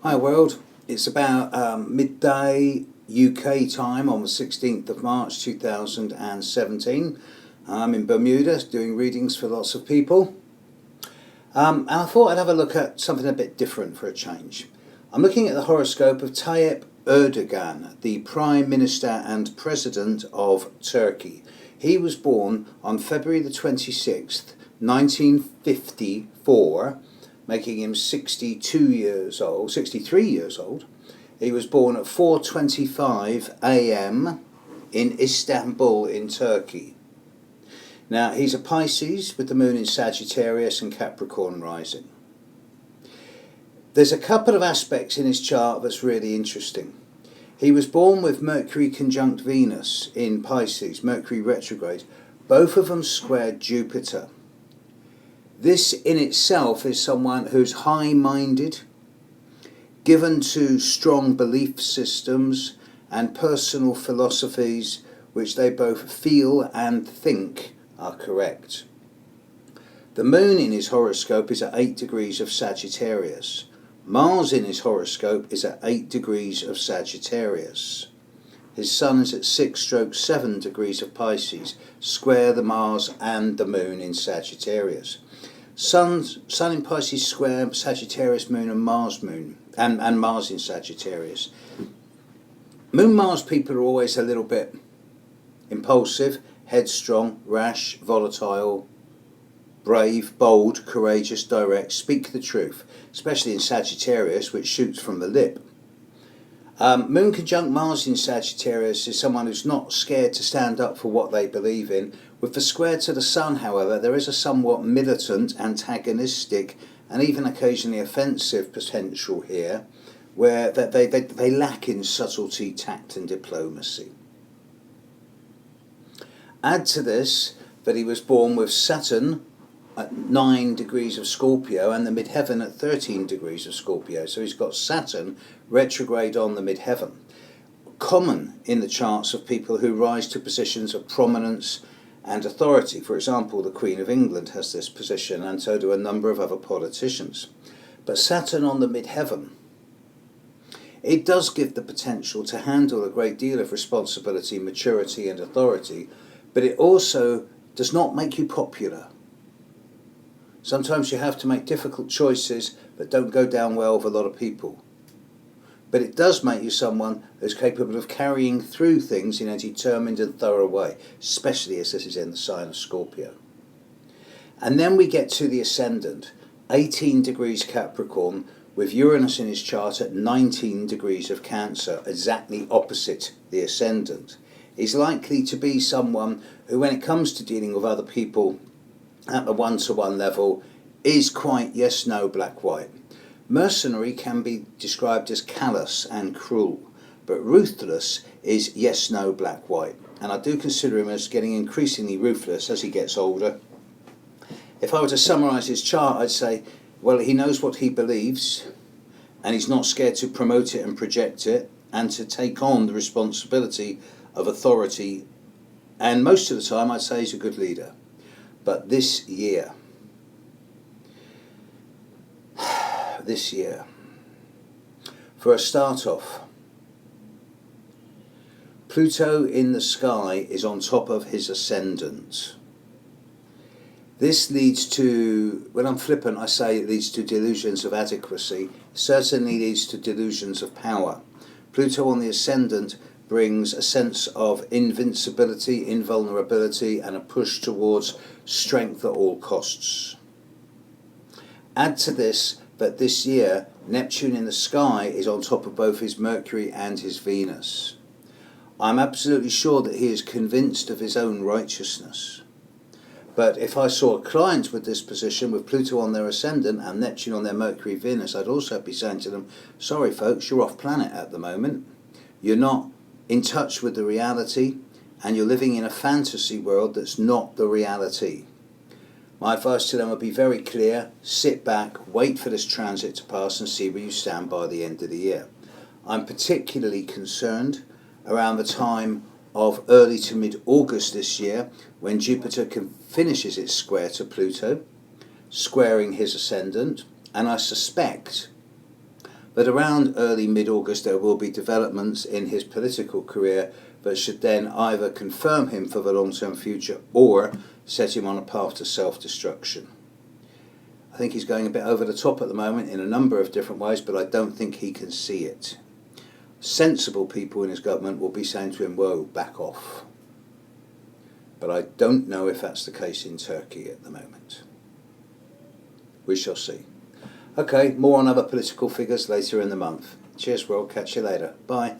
Hi world, it's about midday UK time on the 16th of March 2017. I'm in Bermuda doing readings for lots of people. And I thought I'd have a look at something a bit different for a change. I'm looking at the horoscope of Tayyip Erdogan, the Prime Minister and President of Turkey. He was born on February the 26th, 1954, making him 63 years old. He was born at 4:25 a.m. in Istanbul in Turkey. Now, he's a Pisces with the moon in Sagittarius and Capricorn rising. There's a couple of aspects in his chart that's really interesting. He was born with Mercury conjunct Venus in Pisces, Mercury retrograde, both of them squared Jupiter. This in itself is someone who's high-minded, given to strong belief systems and personal philosophies which they both feel and think are correct. The moon in his horoscope is at 8 degrees of Sagittarius. Mars in his horoscope is at 8 degrees of Sagittarius. His sun is at 6/7 degrees of Pisces, square the Mars and the moon in Sagittarius. Sun in Pisces square Sagittarius moon and Mars moon, and Mars in Sagittarius. Moon Mars people are always a little bit impulsive, headstrong, rash, volatile, brave, bold, courageous, direct, speak the truth, especially in Sagittarius, which shoots from the lip. Moon conjunct Mars in Sagittarius is someone who's not scared to stand up for what they believe in. With the square to the sun, however, there is a somewhat militant, antagonistic, and even occasionally offensive potential here, where they lack in subtlety, tact, and diplomacy. Add to this that he was born with Saturn at 9 degrees of Scorpio and the midheaven at 13 degrees of Scorpio. So he's got Saturn retrograde on the midheaven. Common in the charts of people who rise to positions of prominence and authority. For example, the Queen of England has this position, and so do a number of other politicians. But Saturn on the midheaven, it does give the potential to handle a great deal of responsibility, maturity and authority, but it also does not make you popular. Sometimes you have to make difficult choices that don't go down well with a lot of people. But it does make you someone who's capable of carrying through things in a determined and thorough way, especially as this is in the sign of Scorpio. And then we get to the ascendant, 18 degrees Capricorn, with Uranus in his chart at 19 degrees of Cancer, exactly opposite the ascendant. He's likely to be someone who, when it comes to dealing with other people at the one-to-one level, is quite yes-no, black-white. Mercenary can be described as callous and cruel, but ruthless is yes-no, black-white. And I do consider him as getting increasingly ruthless as he gets older. If I were to summarise his chart, I'd say, well, he knows what he believes, and he's not scared to promote it and project it, and to take on the responsibility of authority. And most of the time, I'd say he's a good leader. But this year, for a start off, Pluto in the sky is on top of his ascendant. This leads to, when I'm flippant, I say it leads to delusions of adequacy, certainly leads to delusions of power. Pluto on the ascendant brings a sense of invincibility, invulnerability, and a push towards strength at all costs. Add to this that this year, Neptune in the sky is on top of both his Mercury and his Venus. I'm absolutely sure that he is convinced of his own righteousness. But if I saw a client with this position, with Pluto on their ascendant and Neptune on their Mercury Venus, I'd also be saying to them, sorry folks, you're off planet at the moment. You're not in touch with the reality, and you're living in a fantasy world that's not the reality. My advice to them would be very clear: sit back, wait for this transit to pass and see where you stand by the end of the year. I'm particularly concerned around the time of early to mid-August this year, when Jupiter finishes its square to Pluto, squaring his ascendant, And I suspect that around early mid-August there will be developments in his political career that should then either confirm him for the long-term future or set him on a path to self-destruction. I think he's going a bit over the top at the moment in a number of different ways, but I don't think he can see it. Sensible people in his government will be saying to him, whoa, back off. But I don't know if that's the case in Turkey at the moment. We shall see. Okay, more on other political figures later in the month. Cheers, world. Catch you later. Bye.